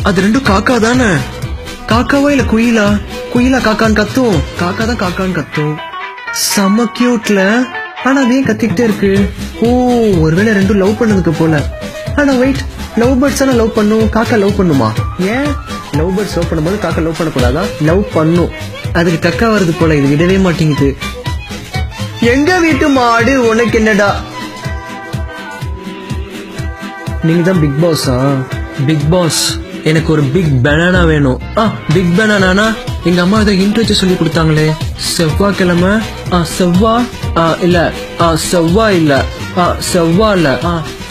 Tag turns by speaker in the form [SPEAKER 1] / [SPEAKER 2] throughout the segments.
[SPEAKER 1] அது ரெண்டும் காக்கா தானே? காக்காவா இல்ல குயிலா? குயிலா காக்கான்னு கத்தும், காக்கா தான் காக்கான்னு கத்தும். செம்ம கியூட்ல. ஆனா அது ஏன் கத்திக்கிட்டே இருக்கு? ஓ, ஒருவேளை ரெண்டும் லவ் பண்ணதுக்கு போல. ஆனா வெயிட், லவ் பேர்ட்ஸ் தானே லவ் பண்ணும், காக்கா லவ் பண்ணுமா? ஏன் லவ் பேர்ட்ஸ் லவ் பண்ணும்போது காக்கா லவ் பண்ணக்கூடாதா? லவ் பண்ணும். அதுக்கு கக்கா வருது போல, இது விடவே மாட்டேங்குது. எங்க வீட்டு மாடு உனக்கு என்னடா? நீங்க தான் பிக் பாஸா? பிக் பாஸ், எனக்கு ஒரு பிக் பனானா வேணும். பிக் பனானா எங்க அம்மா ஏதோ இன்ட்ரெஸ்ட் சொல்லி கொடுத்தாங்களே. செவ்வாய்க்கிழமை செவ்வா இல்ல செவ்வா இல்ல செவ்வா இல்ல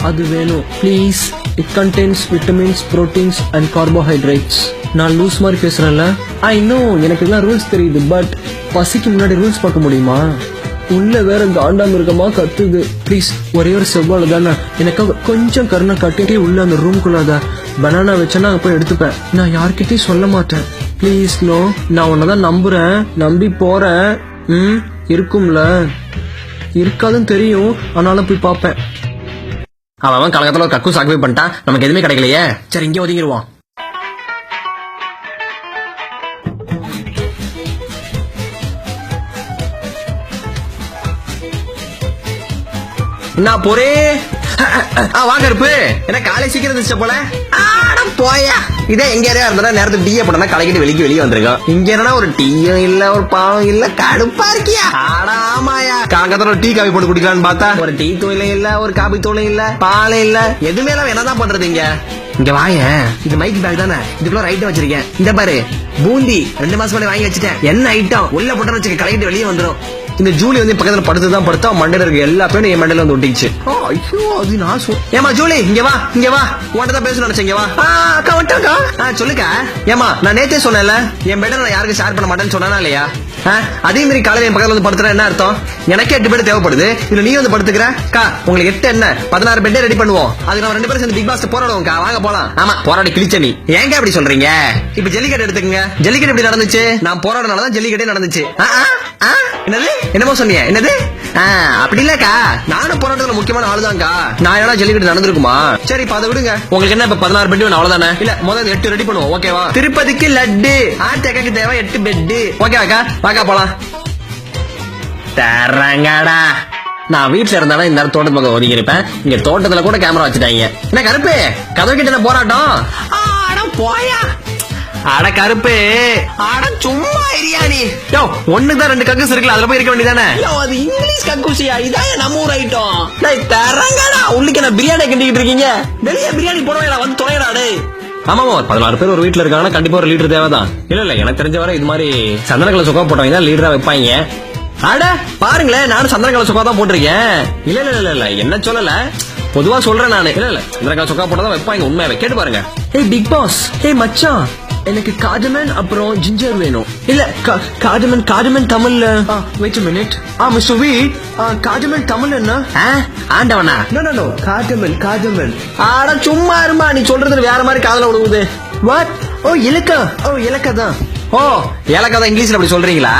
[SPEAKER 1] அது வேணும் please. It contains vitamins, proteins and carbohydrates. நான் லூஸ் மாதிரி பேசுறேன்ல. ஐ நோ, எனக்கு எல்லாம் ரூல்ஸ் தெரியுது. பட் பசிக்கு முன்னாடி ரூல்ஸ் பார்க்க முடியுமா? உள்ள வேற காண்டாம இருக்கமா கத்துது. ப்ளீஸ், ஒரே ஒரு செவ்வாழை தானே, எனக்கு கொஞ்சம் கருணை காட்டிட்டே உள்ள அந்த ரூம்குள்ளாத பனானா வச்சேன்னா அங்க போய் எடுத்துப்பேன். நான் யார்கிட்டயும் சொல்ல மாட்டேன். ப்ளீஸ் நோ, நான் உன்னதான் நம்புறேன், நம்பி போறேன். இருக்கும்ல? இருக்காதுன்னு தெரியும், ஆனாலும் போய் பாப்பேன். அவன் கலகத்துல ஒரு கக்கு சாக்குவே பண்ணிட்டான், நமக்கு எதுவுமே கிடைக்கலையே. சரி, இங்கே ஒதுங்கிடுவான். நான் போறே. வாங்க இருப்பு, என்ன காலை சீக்கிரம் இருந்துச்சு போல. போயா, இதே எங்க ஏரியா இருந்தா நேரத்துக்கு டீயை போட்டா கலைக்கிட்டு வெளியே வந்திருக்கோம். இங்க என்னன்னா ஒரு டீயும் இல்ல, ஒரு பாவம் இல்ல, கடுப்பா இருக்கியா? ஆடாமாயா, காங்கத்துல ஒரு டீ காபி போட்டு குடிக்கலான்னு பார்த்தா ஒரு டீ தூளும் இல்ல, ஒரு காபி தூளும் இல்ல, பாலும் இல்ல, எதுவுமே எல்லாம் என்னதான் பண்றது? இங்க வாய, இது மைக் பேக் தானே, இதுக்குள்ள ஐட்டம் வச்சிருக்கேன். இந்த பாரு, பூந்தி 2 மாசம் முன்னாடி வாங்கி வச்சுட்டேன். என்ன ஐட்டம் உள்ள போட்டு வச்சுக்க, கலைக்கிட்டு வெளியே வந்துடும். இந்த ஜூலி வந்து பக்கத்துல படுத்துதான் படுத்தா மண்டையில இருக்க எல்லா பேரும் என் மண்டையில வந்து ஒட்டிச்சு. ஐயோ, அது நான் ஏமா ஜூலி, இங்க வா, இங்க வா, உன்கிட்ட தான் பேசணும்னு நினைச்சேன். இங்க வா. அக்கா வந்துட்டாக்கா. சொல்லுக்கா. ஏமா, நான் நேத்தே சொன்னேன்ல, என் பெட்டை நான் யாருக்கும் ஷேர் பண்ண மாட்டேன்னு சொன்னா இல்லையா? அதே மாதிரி காலையில என் பக்கத்துல வந்து படுத்துறா என்ன அர்த்தம்? எனக்கே 8 பேர் தேவைப்படுது, இதுல நீ வந்து படுத்துக்கிற. உங்களுக்கு 8 என்ன 16 பெட்டே ரெடி பண்ணுவோம். அதுக்கு நம்ம 2 பேரும் சேர்ந்து பிக் பாஸ் போராடுவோம். வாங்க போலாம். ஆமா, போராடி கிழிச்ச நீ ஏங்க அப்படி சொல்றீங்க? இப்ப ஜல்லிக்கட்டு எடுத்துக்கங்க. ஜல்லிக்கட்டு எப்படி நடந்துச்சு? நான் போராடினாலதான் ஜல்லிக்கட்டே நடந்துச்சு. என்னது? என்னமோ சொன்னீங்க? என்னது? அப்படி இல்லக்கா, நானும் போராட்டத்துல முக்கியமான ஆளுதான்க்கா. நான் ஏன்னா ஜல்லிக்கட்டு நடந்திருக்குமா? சரி, இப்ப அதை விடுங்க. உங்களுக்கு என்ன இப்ப 16 பெட் வேணும் அவ்வளவுதானே? இல்ல, முதல்ல 8 ரெடி பண்ணுவோம். ஓகேவா? திருப்பதிக்கு லட்டு, ஆட்டக்காக்கு தேவை 8 பெட். ஓகேவாக்கா? வாக்கா போலாம். தரங்கடா. நான் வீட்டுல இருந்தாலும் இந்த தோட்டத்து பக்கம் ஒதுங்கி இருப்பேன். இங்க தோட்டத்துல கூட கேமரா வச்சுட்டாங்க. என்ன கருப்பு, கதவு கிட்ட என்ன போராட்டம்? போயா. அட கருப்பு, அட சும்மா ஏரியா நீ. யோ, ஒண்ணுதான் 2 கக்கூஸ் இருக்குல்ல, அதுல போய் இருக்க வேண்டியதானே? அது இங்கிலீஷ் கக்கூசியா? இதான் நம்ம ஊர் ஐட்டம். தரங்கடா, உள்ளுக்கு என்ன பிரியாணி கட்டிக்கிட்டு இருக்கீங்க? வெளியே பிரியாணி போடுவேன், வந்து தொலைடாடு. ஆமாமா, 16 பேர் ஒரு வீட்டுல இருக்காங்கன்னா கண்டிப்பா ஒரு லீடர் தேவைதான். இல்ல, எனக்கு தெரிஞ்ச வரை இது மாதிரி சந்தன கலர் சொக்கா போட்டவங்க தான் லீடரா வைப்பாங்க. அட பாருங்களேன், நானும் சந்தன கலர் சொக்கா தான் போட்டிருக்கேன். இல்ல, என்ன சொல்லல, பொதுவா சொல்றேன் நானு. இல்ல, சந்தன கலர் சொக்கா போட்டா தான் வைப்பாங்க. உண்மையாவே கேட்டு பாருங்க. பிக் பாஸ், மச்சான், எனக்கு கார்டமன் அப்புறம் ஜிஞ்சர் வேணும். இல்ல, கார்டமன் தமிழ்ல. Wait a minute. Mister V, cardamom தமிழ் என்ன? ஆண்டவனா? No, cardamom. ஆட சும்மா இருமா, நீ சொல்றது வேற மாதிரி காதுல விழுகுது. வாட்? இலக்கா தான். ஏலக்கா தான் இங்கிலீஷ்ல அப்படி சொல்றீங்களா?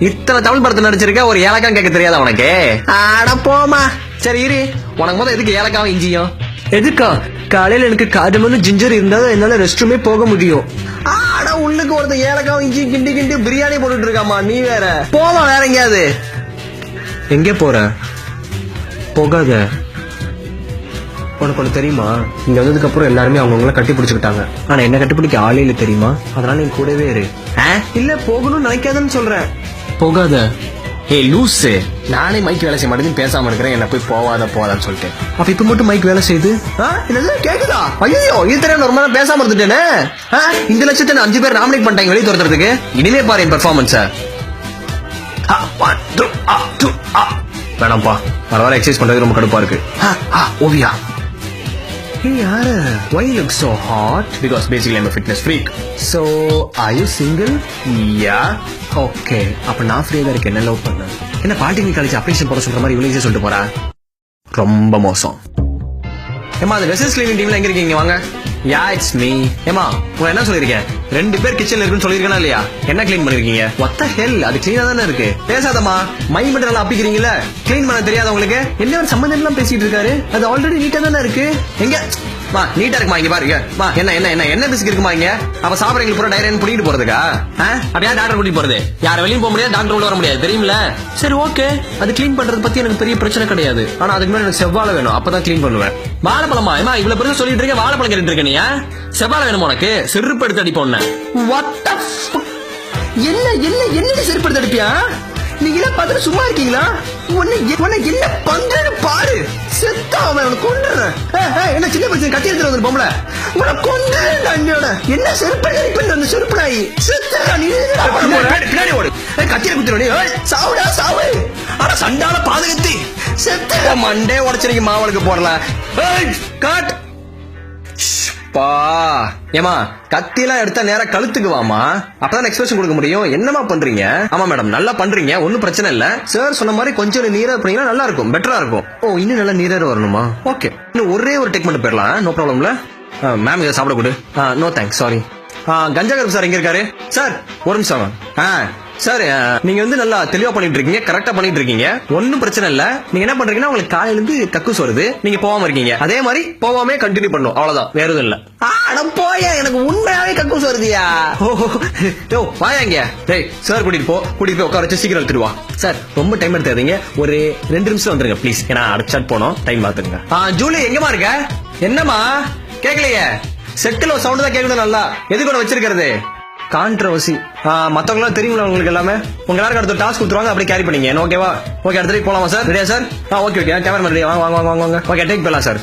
[SPEAKER 1] இத்தனை தமிழ் படத்தை நடிச்சிருக்க, ஒரு ஏலக்கா கேட்க தெரியாதா உனக்கு? ஆட போமா. சரி இரு, உனக்கு முதல்ல எதுக்கு ஏலக்காவும் இஞ்சியும்? எதுக்கா? காலையில எனக்கு கார்டமன் ஜிஞ்சர் இருந்தா என்னால ரெஸ்ட் ரூமே போக முடியும். ஆட உள்ளுக்கு ஒருத்த ஏலக்காவும் இஞ்சி கிண்டி பிரியாணி போட்டுட்டு இருக்காமா. நீ வேற போமா, வேற எங்கேயாவது. எங்க போற? போகாத. உனக்கு ஒண்ணு தெரியுமா? இங்க வந்ததுக்கு அப்புறம் எல்லாருமே அவங்கவுங்கள கட்டி பிடிச்சுக்கிட்டாங்க. ஆனா என்ன கட்டிப்பிடிக்க ஆளே இல்ல தெரியுமா? அதனால நீ கூடவே இரு. இல்ல, போகணும்னு நினைக்காதன்னு சொல்றேன். போகாத. லூசு, நானே மைக் வேலை செய்ய மாட்டேன்னு பேசாம இருக்கிறேன். என்ன போய் போவாதான்னு சொல்லிட்டு. அப்ப இப்ப மட்டும் மைக் வேலை செய்யுது. என்னது கேக்குதா? ஐயோ, இது தெரியாம ரொம்ப நேரம் பேசாம இருந்துட்டேனே. இந்த லட்சத்தை 5 பேர் நாமினேட் பண்ணிட்டாங்க வெளியே துரத்துறதுக்கு. இனிமே பாரு என் பெர்ஃபார்மன்ஸ். வேணாம்ப்பா, பரவாயில்ல, எக்ஸசைஸ் பண்றது ரொம்ப கடுப்பா இருக்கு. Oviya, hey yaar, why you look so hot? Because basically I'm a fitness freak. So are you single? Yeah. Okay, அப்ப நான் ஃப்ரீயா தான் இருக்கேன். என்ன லவ் பண்ண? என்ன பாலிடெக்னிக் காலேஜ் அப்ளிகேஷன் போட சொல்ற மாதிரி இவ்வளவு சொல்லிட்டு போறா? ரொம்ப மோசம். ஏமா, அந்த வெசல்ஸ் கிளீனிங் டீம்ல எங்க இருக்கீங்க? வாங்க. Yeah it's me. ஏமா உங்க என்ன சொல்லிருக்கேன், 2 பேர் கிச்சன்ல இருக்குன்னு சொல்லிருக்கேனா இல்லையா? என்ன கிளீன் பண்ணிருக்கீங்க? what the hell, அது கிளீனா தானே இருக்கு. பேசாதம்மா, மைண்ட் மட்டும் நல்லா அப்பிக்கிறீங்களா? கிளீன் பண்ண தெரியாத உங்களுக்கு? என்ன சம்பந்தம் எல்லாம் பேசிட்டு இருக்காரு, அது ஆல்ரெடி நீட்டா தானே இருக்கு. எங்க மா நீட்டா இருக்குமா? இங்க பாருங்க மா, என்ன என்ன என்ன என்ன பிஸ்க் இருக்குமா இங்க? அப்ப சாப்பிடுறீங்க பூரா டைரன் புடிட்டு போறதுக்கா? அப்படியே டாக்டர் கூட்டிட்டு போறது? யார வெளியும் போக முடியாது, டாக்டர் உள்ள வர முடியாது, தெரியுமில? சரி ஓகே, அது கிளீன் பண்றது பத்தி எனக்கு பெரிய பிரச்சனை கிடையாது. ஆனா அதுக்கு மேல எனக்கு செவ்வாழை வேணும், அப்பதான் கிளீன் பண்ணுவேன். வாழைப்பழமா? ஏமா இவ்வளவு பெருசா சொல்லிட்டு இருக்க, வாழைப்பழம் கேட்டு இருக்க நீ? செவ்வாழை வேணும் உனக்கு? செருப்பு எடுத்து அடிப்போம். என்ன என்ன என்ன செருப்பு எடுத்து அடிப்பியா? நீங்க பார்த்துட்டு சும்மா இருக்கீங்களா? என்ன பண்றேன்னு பாரு. செத்தா அவன் கொண்டுறேன். என்ன சின்ன பசங்க கத்தி எடுத்துட்டு வந்து பொம்பளை உன கொண்டுறேன். என்ன செருப்பு அந்த செருப்பு நாய் செத்தா நீ பின்னாடி ஓடு. கத்திர குத்துறோம். சாவுடா சாவு. ஆனா சண்டால பாதுகாத்து செத்த மண்டே உடச்சிருக்கீங்க. மாவளுக்கு போடல காட் பா. ஏமா கத்தியெல்லாம் எடுத்தா நேரா கழுத்துக்கு வாமா, அப்பதான் எக்ஸ்பிரஷன் கொடுக்க முடியும். என்னமா பண்றீங்க? ஆமா மேடம் நல்லா பண்றீங்க, ஒன்னும் பிரச்சனை இல்ல. சார் சொன்ன மாதிரி கொஞ்சம் நீரா பண்ணீங்கன்னா நல்லா இருக்கும், பெட்டரா இருக்கும். ஓ இன்னும் நல்லா நீரா வரணுமா? ஓகே, இன்னும் ஒரே ஒரு டெக் மட்டும் போயிடலாம், நோ ப்ராப்ளம்ல. மேம் இதை சாப்பிட கொடு. No thanks sorry. கஞ்சா கருப்பு சார் எங்க இருக்காரு? சார் ஒரு நிமிஷம். சார் நீங்க வந்து நல்லா தெளிவா பண்ணிட்டு இருக்கீங்க, கரெக்டா பண்ணிட்டு இருக்கீங்க, ஒன்னும் பிரச்சனை இல்ல. நீங்க என்ன பண்றீங்கன்னா உங்களுக்கு காலையில இருந்து கக்கூஸ் வருது, நீங்க போகாம இருக்கீங்க, அதே மாதிரி போகாமே கண்டினியூ பண்ணும், அவ்வளவுதான், வேற எதுவும் இல்ல. போய எனக்கு உண்மையாவே கக்கூஸ் வருதுயா. ஓ வாயா இங்க. டேய் சார் கூட்டிட்டு போய் உட்கார வச்சு சீக்கிரம் எடுத்துட்டு வா. சார் ரொம்ப டைம் எடுத்தாதீங்க, ஒரு 2 நிமிஷம் வந்துருங்க ப்ளீஸ், ஏன்னா அடுத்த போனோம், டைம் பாத்துருங்க. ஜூலி எங்கமா இருக்க? என்னமா கேட்கலையே? செட்டில் ஒரு சவுண்ட் தான் கேட்கணும் நல்லா. எது கூட வச்சிருக்கிறது? கான்ட்ரவர்சி. மத்தவங்க எல்லாம் தெரியுங்களா உங்களுக்கு? எல்லாமே உங்க எல்லாருக்கும் அடுத்த டாஸ்க் கொடுத்துருவாங்க, அப்படியே கேரி பண்ணீங்க. ஓகேவா? ஓகே அடுத்த போலாமா சார்? ரெடியா சார்? ஓகே ஓகே கேமரா ரெடியா? வாங்க வாங்க வாங்க வாங்க. ஓகே டேக் போலாம் சார்.